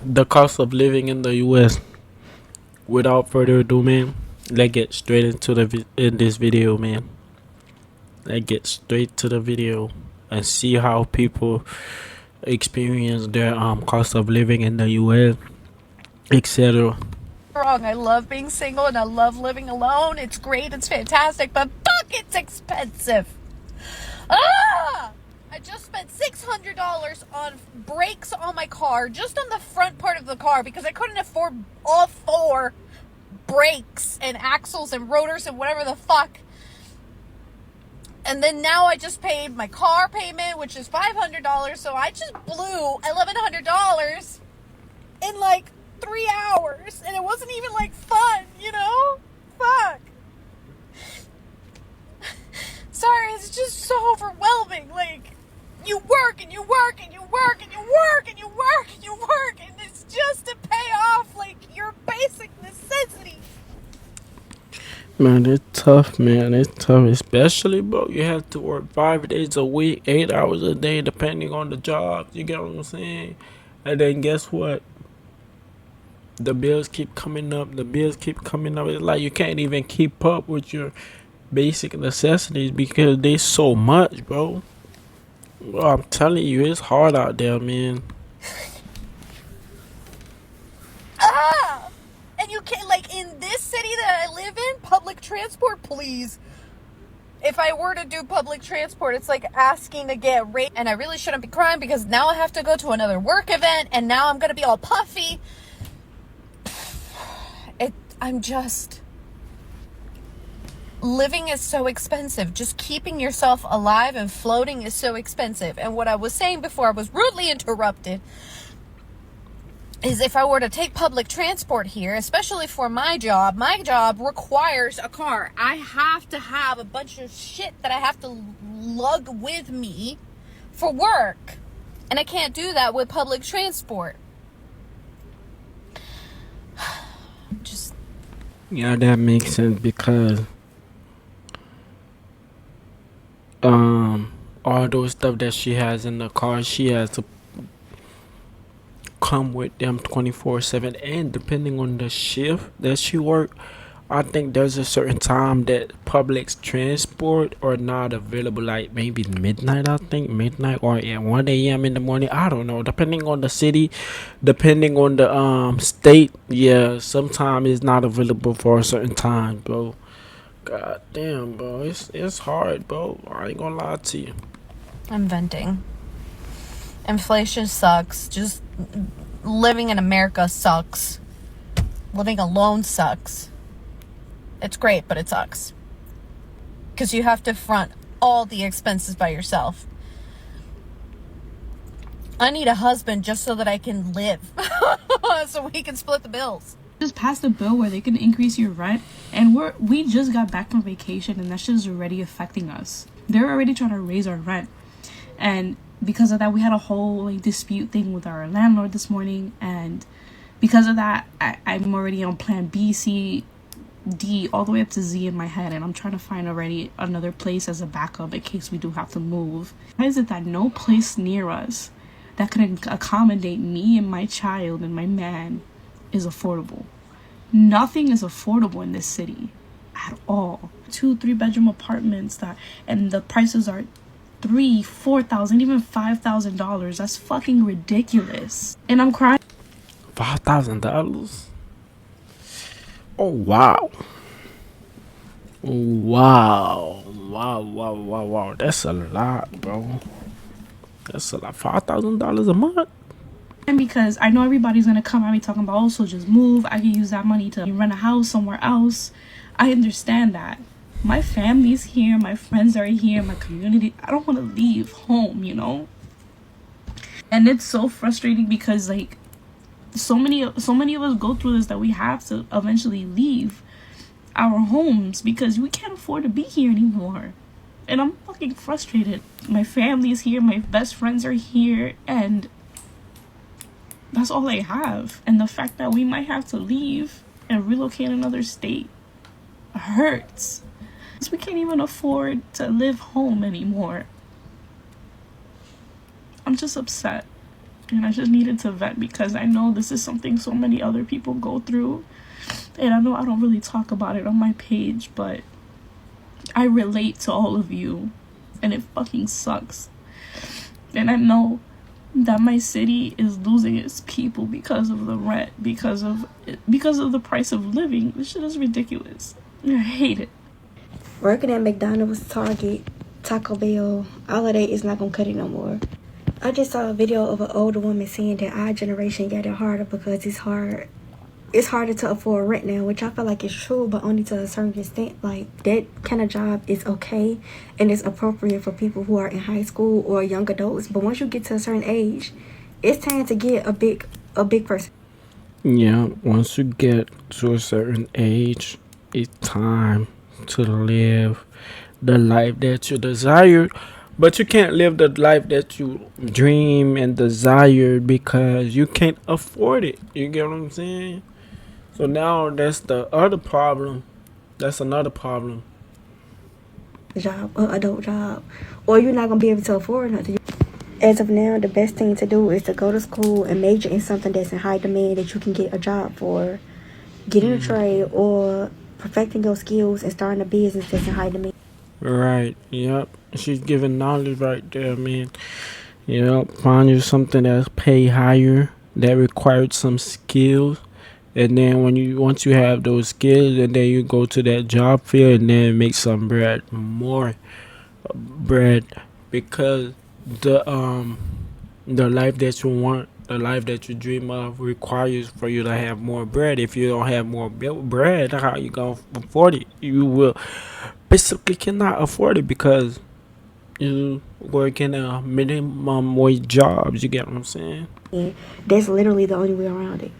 the cost of living in the U.S. Without further ado, man, let's get straight into in this video, man. Let's get straight to the video and see how people experience their cost of living in the U.S., etc. Wrong. I love being single and I love living alone. It's great. It's fantastic. But fuck, it's expensive. I just spent $600 on brakes on my car, just on the front part of the car, because I couldn't afford all four brakes and axles and rotors and whatever the fuck. And then now I just paid my car payment, which is $500. So I just blew $1,100 in like 3 hours. And it wasn't even like fun, you know? Fuck. Sorry, it's just so overwhelming. Like, you work and you work and you work and you work and you work and you work, and it's just to pay off like your basic necessities. Man, it's tough, man. It's tough, especially, bro. You have to work 5 days a week, 8 hours a day, depending on the job. You get what I'm saying? And then guess what? The bills keep coming up. The bills keep coming up. It's like you can't even keep up with your basic necessities because they so much, bro. Bro, I'm telling you, it's hard out there, man. And you can't, like, in this city that I live in, public transport, please. If I were to do public transport, it's like asking to get rate. And I really shouldn't be crying because now I have to go to another work event and now I'm going to be all puffy. I'm just... Living is so expensive. Just keeping yourself alive and floating is so expensive. And what I was saying before I was rudely interrupted is if I were to take public transport here, especially for my job requires a car. I have to have a bunch of shit that I have to lug with me for work. And I can't do that with public transport. Just... Yeah, that makes sense because all those stuff that she has in the car, she has to come with them 24/7, and depending on the shift that she work, I think there's a certain time that public transport are not available, like maybe midnight. I think midnight or at 1 a.m. in the morning. I don't know, depending on the city, depending on the state. Yeah, sometimes it's not available for a certain time, bro. God damn, bro, it's hard, bro. I ain't gonna lie to you. I'm venting. Inflation sucks. Just living in America sucks. Living alone sucks. It's great, but it sucks. Because you have to front all the expenses by yourself. I need a husband just so that I can live. So we can split the bills. Just passed a bill where they can increase your rent, and we just got back from vacation, and that's just already affecting us. They're already trying to raise our rent, and because of that we had a whole like dispute thing with our landlord this morning, and because of that I'm already on plan B, C, D, all the way up to Z in my head, and I'm trying to find already another place as a backup in case we do have to move. Why is it that no place near us that can accommodate me and my child and my man is affordable? Nothing is affordable in this city at all. 2-3 bedroom apartments and the prices are $3,000-$4,000, even $5,000. That's fucking ridiculous. And I'm crying. $5,000. Oh wow. Wow. That's a lot, bro. That's a lot. $5,000 a month. And because I know everybody's gonna come at me talking about, also just move, I can use that money to rent a house somewhere else. I understand that. My family's here, my friends are here, my community. I don't want to leave home, you know? And it's so frustrating because like so many of us go through this that we have to eventually leave our homes because we can't afford to be here anymore. And I'm fucking frustrated. My family is here, my best friends are here, and that's all I have. And the fact that we might have to leave and relocate another state hurts. We can't even afford to live home anymore. I'm just upset. And I just needed to vent because I know this is something so many other people go through. And I know I don't really talk about it on my page, but I relate to all of you. And it fucking sucks. And I know that my city is losing its people because of the rent, because of the price of living. This shit is ridiculous. I hate it. Working at McDonald's, Target, Taco Bell, all of that is not gonna cut it no more. I just saw a video of an older woman saying that our generation got it harder because it's harder to afford rent now, which I feel like is true, but only to a certain extent. Like, that kind of job is okay and it's appropriate for people who are in high school or young adults, but once you get to a certain age, it's time to get a big person. Yeah, once you get to a certain age, it's time to live the life that you desire. But you can't live the life that you dream and desire because you can't afford it. You get what I'm saying? So now that's the other problem. That's another problem. Job or adult job, or you're not gonna be able to afford nothing. As of now, the best thing to do is to go to school and major in something that's in high demand that you can get a job for, getting a trade, or perfecting your skills and starting a business that's in high demand. Right. Yep. She's giving knowledge right there, man. Yep. Find you something that's pay higher, that required some skills. And then once you have those skills, and then you go to that job field and then make some more bread, because the life that you want, the life that you dream of, requires for you to have more bread. If you don't have more bread, how you gonna afford it? You will basically cannot afford it because you work in a minimum wage jobs. You get what I'm saying? And that's literally the only way around it.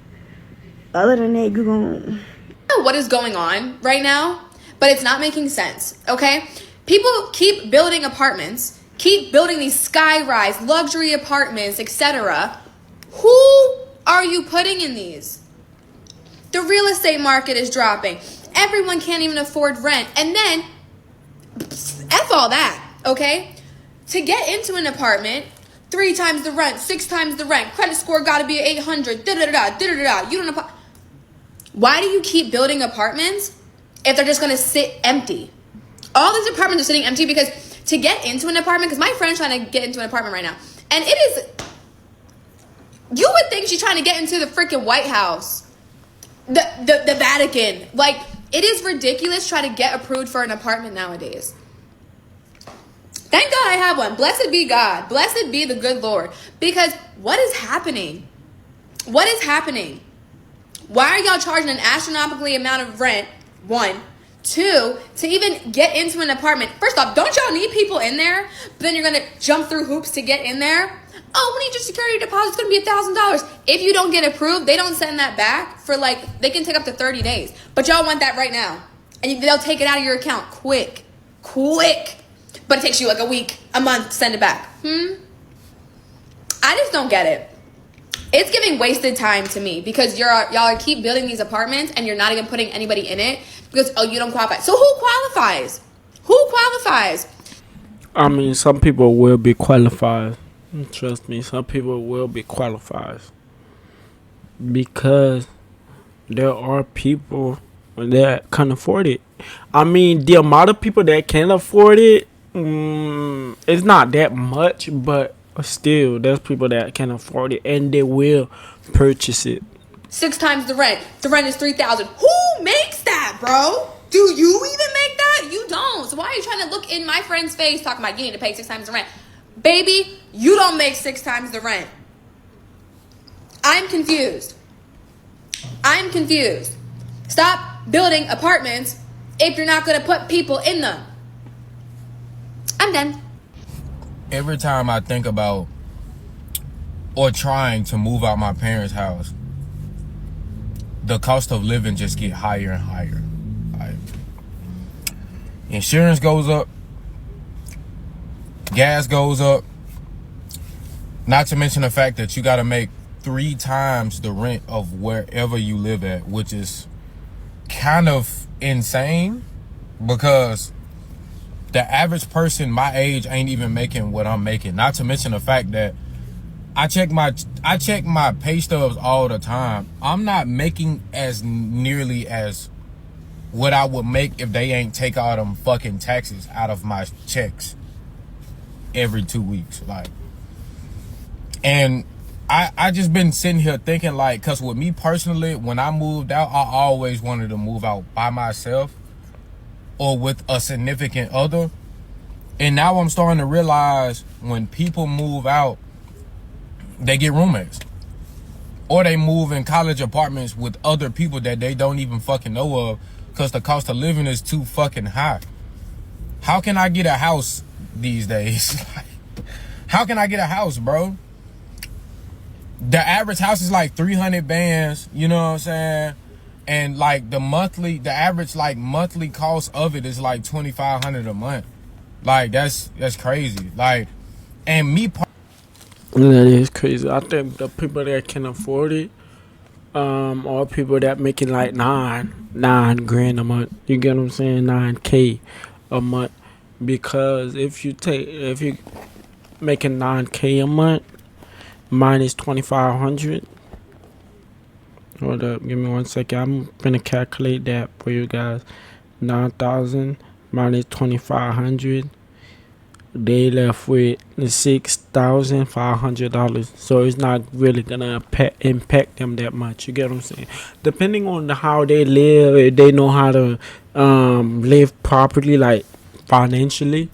Other than that, you're going to... What is going on right now, but it's not making sense, okay? People keep building apartments, keep building these sky-rise luxury apartments, etc. Who are you putting in these? The real estate market is dropping. Everyone can't even afford rent. And then, F all that, okay? To get into an apartment, 3 times the rent, 6 times the rent, credit score gotta be 800, da-da-da-da, da-da-da-da. You don't... Why do you keep building apartments if they're just going to sit empty? All these apartments are sitting empty because to get into an apartment, because my friend's trying to get into an apartment right now, and it is, you would think she's trying to get into the freaking White House, the Vatican. Like, it is ridiculous trying to get approved for an apartment nowadays. Thank God I have one. Blessed be God. Blessed be the good Lord. Because what is happening? What is happening? Why are y'all charging an astronomically amount of rent? 1. 2, to even get into an apartment. First off, don't y'all need people in there? But then you're going to jump through hoops to get in there? Oh, we need your security deposit. It's going to be $1,000. If you don't get approved, they don't send that back for they can take up to 30 days. But y'all want that right now. And they'll take it out of your account quick. But it takes you a week, a month to send it back. I just don't get it. It's giving wasted time to me because y'all keep building these apartments and you're not even putting anybody in it because, you don't qualify. So who qualifies? I mean, some people will be qualified. Trust me, some people will be qualified because there are people that can afford it. I mean, the amount of people that can afford it, it's not that much, but still, there's people that can afford it and they will purchase it. 6 times the rent. The rent is $3,000. Who makes that, bro? Do you even make that? You don't. So why are you trying to look in my friend's face talking about you need to pay 6 times the rent? Baby, you don't make 6 times the rent. I'm confused. Stop building apartments if you're not going to put people in them. I'm done. Every time I think about or trying to move out my parents' house, the cost of living just get higher and higher. Insurance goes up, gas goes up, not to mention the fact that you got to make 3 times the rent of wherever you live at, which is kind of insane because the average person my age ain't even making what I'm making. Not to mention the fact that I check my pay stubs all the time. I'm not making as nearly as what I would make if they ain't take all them fucking taxes out of my checks every 2 weeks. Like, and I just been sitting here thinking, like, cause with me personally, when I moved out, I always wanted to move out by myself or with a significant other. And now I'm starting to realize when people move out, they get roommates. Or they move in college apartments with other people that they don't even fucking know of because the cost of living is too fucking high. How can I get a house these days? How can I get a house, bro? The average house is like 300 bands, you know what I'm saying? And like the average like monthly cost of it is like $2,500 a month. Like that's crazy. Like, and me That is crazy. I think the people that can afford it, or people that making like nine grand a month. You get what I'm saying? 9K a month. Because if you making 9K a month minus 2,500. Hold up, give me 1 second. I'm gonna calculate that for you guys. 9,000 minus 2,500. They left with $6,500. So it's not really gonna impact them that much. You get what I'm saying? Depending on how they live, if they know how to live properly, like financially,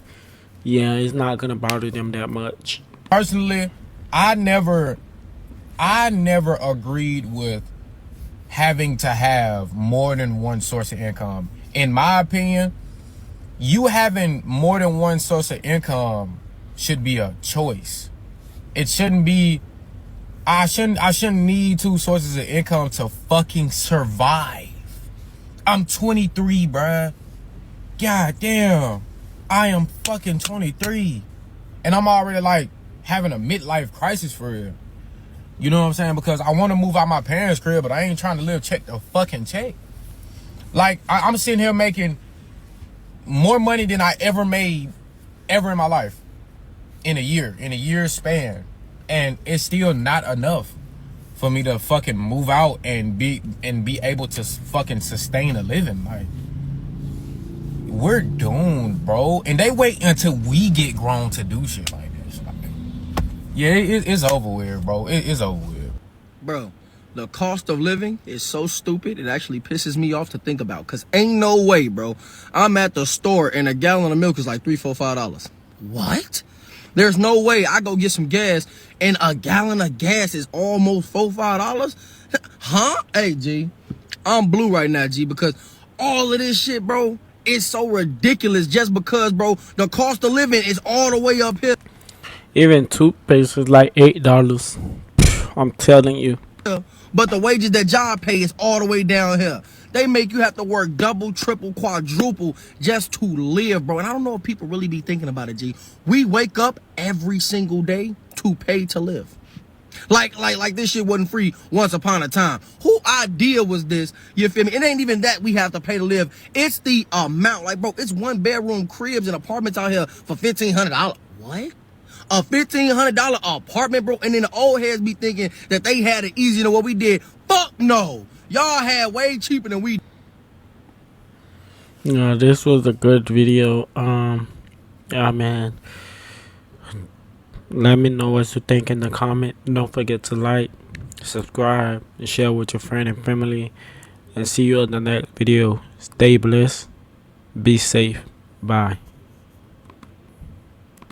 yeah, it's not gonna bother them that much. personally, I never agreed with having to have more than one source of income. In my opinion, you having more than one source of income should be a choice. It shouldn't be, I shouldn't need two sources of income to fucking survive. I'm 23, bruh. God damn. I am fucking 23. And I'm already like having a midlife crisis for real. You know what I'm saying? Because I want to move out my parents' crib, but I ain't trying to live check to fucking check. Like, I'm sitting here making more money than I ever made ever in my life in a year span. And it's still not enough for me to fucking move out and be able to fucking sustain a living. Like, we're doomed, bro. And they wait until we get grown to do shit like this. Like, yeah, it's over with, bro. It's over with. Bro, the cost of living is so stupid, it actually pisses me off to think about. Because ain't no way, bro. I'm at the store and a gallon of milk is like $3, $4, $5. What? There's no way I go get some gas and a gallon of gas is almost $4, $5? Huh? Hey, G, I'm blue right now, G, because all of this shit, bro, is so ridiculous just because, bro, the cost of living is all the way up here. Even toothpaste is like $8. I'm telling you. But the wages that job pay is all the way down here. They make you have to work double, triple, quadruple just to live, bro. And I don't know if people really be thinking about it, G. We wake up every single day to pay to live. Like this shit wasn't free once upon a time. Who idea was this? You feel me? It ain't even that we have to pay to live. It's the amount. Like, bro, it's 1-bedroom cribs and apartments out here for $1,500. What? A $1,500 apartment, bro? And then the old heads be thinking that they had it easier than what we did. Fuck no. Y'all had way cheaper than we. Yeah, this was a good video. Yeah, man. Let me know what you think in the comment. Don't forget to like, subscribe, and share with your friend and family. And see you in the next video. Stay blessed. Be safe. Bye.